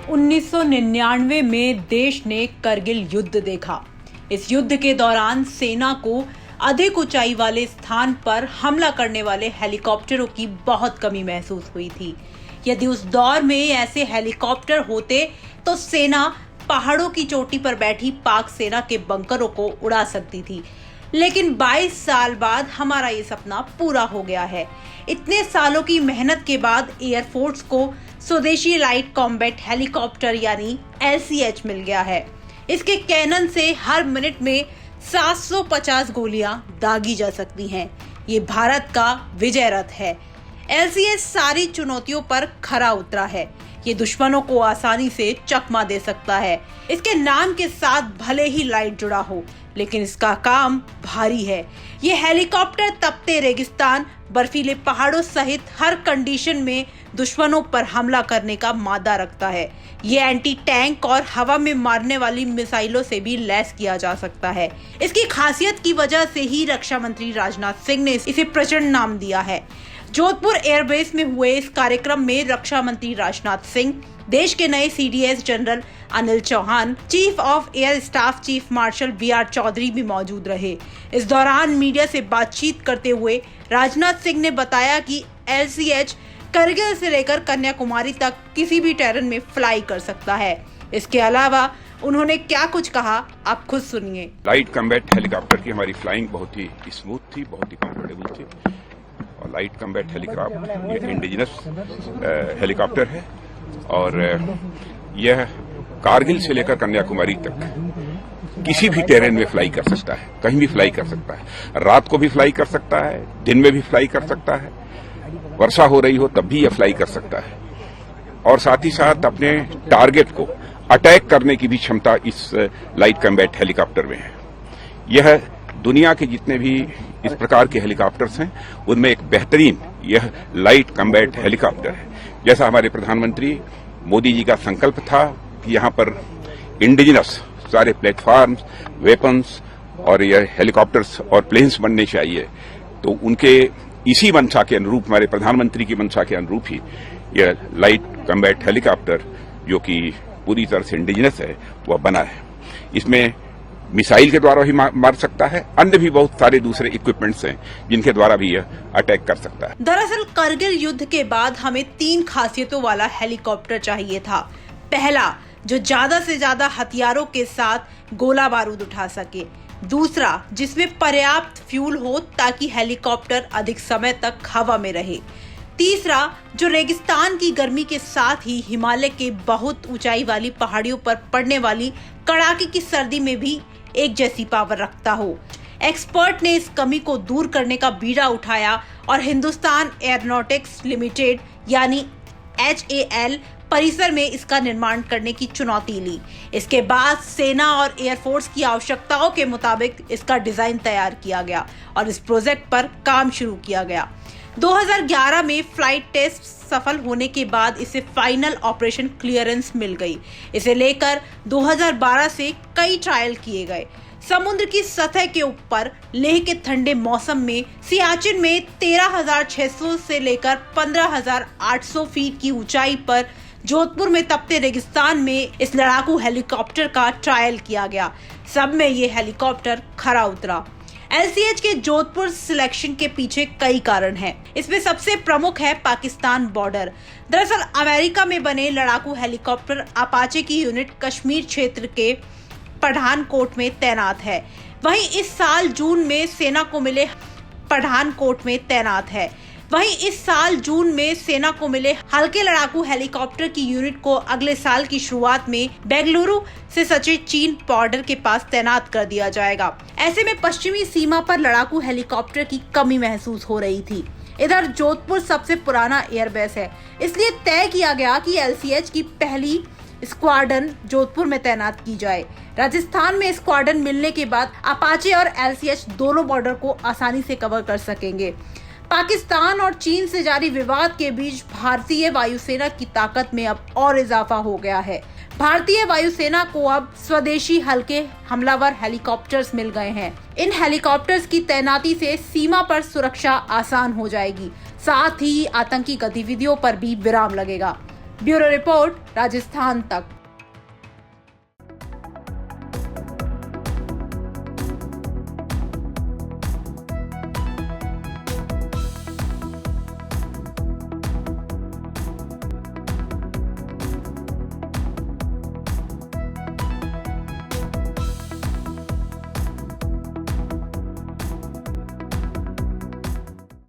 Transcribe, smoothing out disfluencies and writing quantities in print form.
1999 में देश ने करगिल युद्ध देखा। इस युद्ध के दौरान सेना को अधिक ऊंचाई वाले स्थान पर हमला करने वाले हेलीकॉप्टरों की बहुत कमी महसूस हुई थी। यदि उस दौर में ऐसे हेलीकॉप्टर होते तो सेना पहाड़ों की चोटी पर बैठी पाक सेना के बंकरों को उड़ा सकती थी। लेकिन 22 साल बाद हमारा ये सपना पूरा हो गया है। इतने सालों की मेहनत के बाद एयरफोर्स को स्वदेशी लाइट कॉम्बैट हेलीकॉप्टर यानी LCH मिल गया है। इसके कैनन से हर मिनट में 750 गोलियां दागी जा सकती हैं। ये भारत का विजय रथ है। LCH सारी चुनौतियों पर खरा उतरा है। ये दुश्मनों को आसानी से चकमा दे सकता है। इसके नाम के साथ भले ही लाइट जुड़ा हो, लेकिन इसका काम भारी है। ये हेलीकॉप्टर तपते रेगिस्तान, बर्फीले पहाड़ों सहित हर कंडीशन में दुश्मनों पर हमला करने का मादा रखता है। ये एंटी टैंक और हवा में मारने वाली मिसाइलों से भी लैस किया जा सकता है। इसकी खासियत की वजह से ही रक्षा मंत्री राजनाथ सिंह ने इसे प्रचंड नाम दिया है। जोधपुर एयरबेस में हुए इस कार्यक्रम में रक्षा मंत्री राजनाथ सिंह, देश के नए CDS general Anil Chauhan, chief of air staff chief marshal VR Chaudhari भी मौजूद रहे। इस दौरान मीडिया से बातचीत करते हुए राजनाथ सिंह ने बताया कि LCH करगिल से लेकर कन्याकुमारी तक किसी भी टेरेन में फ्लाई कर सकता है। इसके अलावा उन्होंने क्या कुछ कहा, आप खुद सुनिए। लाइट कॉम्बैट हेलीकॉप्टर की हमारी फ्लाइंग बहुत ही स्मूथ थी, बहुत ही कंफर्टेबल थी। और लाइट कॉम्बैट हेलीकॉप्टर ये इंडिजिनस हेलीकॉप्टर है और यह कारगिल से लेकर कन्याकुमारी तक किसी भी टेरेन में फ्लाई कर सकता है, कहीं भी फ्लाई कर सकता है। रात को भी फ्लाई कर सकता है, दिन में भी फ्लाई कर सकता है, वर्षा हो रही हो तब भी यह फ्लाई कर सकता है। और साथ ही साथ अपने टारगेट को अटैक करने की भी क्षमता इस लाइट कॉम्बैट हेलीकॉप्टर में है। यह दुनिया के जितने भी इस प्रकार के हेलीकॉप्टर्स हैं उनमें एक बेहतरीन यह लाइट कॉम्बैट हेलीकॉप्टर है। जैसा हमारे प्रधानमंत्री मोदी जी का संकल्प था कि यहाँ पर इंडिजिनस सारे प्लेटफॉर्म्स, वेपन्स और यह हेलीकॉप्टर्स और प्लेन्स बनने चाहिए, तो उनके इसी मंशा के अनुरूप, हमारे प्रधानमंत्री की मंशा के अनुरूप ही यह लाइट कॉम्बैट हेलीकॉप्टर जो कि पूरी तरह से इंडिजिनस है वह बना है। इसमें मिसाइल के द्वारा ही मार सकता है, अन्य भी बहुत सारे दूसरे इक्विपमेंट्स हैं जिनके द्वारा भी यह अटैक कर सकता है। दरअसल करगिल युद्ध के बाद हमें 3 खासियतों वाला हेलीकॉप्टर चाहिए था। पहला, जो ज्यादा से ज्यादा हथियारों के साथ गोला बारूद उठा सके। दूसरा, जिसमें पर्याप्त फ्यूल हो ताकि हेलीकॉप्टर अधिक समय तक हवा में रहे। तीसरा, जो रेगिस्तान की गर्मी के साथ ही हिमालय के बहुत ऊंचाई वाली पहाड़ियों पर पड़ने वाली कड़ाके की सर्दी में भी एक जैसी पावर रखता हो। एक्सपर्ट ने इस कमी को दूर करने का बीड़ा उठाया और हिंदुस्तान एरोनॉटिक्स लिमिटेड यानी HAL परिसर में इसका निर्माण करने की चुनौती ली। इसके बाद सेना और एयरफोर्स की आवश्यकताओं के मुताबिक इसका डिजाइन तैयार किया गया और इस प्रोजेक्ट पर काम शुरू किया गया। 2011 में फ्लाइट टेस्ट सफल होने के बाद इसे फाइनल ऑपरेशन क्लियरेंस मिल गई। इसे लेकर 2012 से कई ट्रायल किए गए। समुद्र की सतह के ऊपर लेह के ठंडे मौसम में सियाचिन में 13,600 से लेकर 15,800 फीट की ऊंचाई पर जोधपुर में तपते रेगिस्तान में इस लड़ाकू हेलीकॉप्टर का ट्रायल किया गया। सब में ये हेलीकॉप्टर खरा उतरा। LCH के जोधपुर सिलेक्शन के पीछे कई कारण हैं। इसमें सबसे प्रमुख है पाकिस्तान बॉर्डर। दरअसल अमेरिका में बने लड़ाकू हेलीकॉप्टर अपाचे की यूनिट कश्मीर क्षेत्र के पठानकोट में तैनात है। वहीं इस साल जून में सेना को मिले हल्के लड़ाकू हेलीकॉप्टर की यूनिट को अगले साल की शुरुआत में बेंगलुरु से सचे चीन बॉर्डर के पास तैनात कर दिया जाएगा। ऐसे में पश्चिमी सीमा पर लड़ाकू हेलीकॉप्टर की कमी महसूस हो रही थी। इधर जोधपुर सबसे पुराना एयरबेस है, इसलिए तय किया गया कि LCH की पहली स्क्वाड्रन जोधपुर में तैनात की जाए। राजस्थान में स्क्वाड्रन मिलने के बाद अपाचे और LCH दोनों बॉर्डर को आसानी से कवर कर सकेंगे। पाकिस्तान और चीन से जारी विवाद के बीच भारतीय वायुसेना की ताकत में अब और इजाफा हो गया है। भारतीय वायुसेना को अब स्वदेशी हल्के हमलावर हेलीकॉप्टर्स मिल गए हैं। इन हेलीकॉप्टर्स की तैनाती से सीमा पर सुरक्षा आसान हो जाएगी, साथ ही आतंकी गतिविधियों पर भी विराम लगेगा। ब्यूरो रिपोर्ट, राजस्थान तक।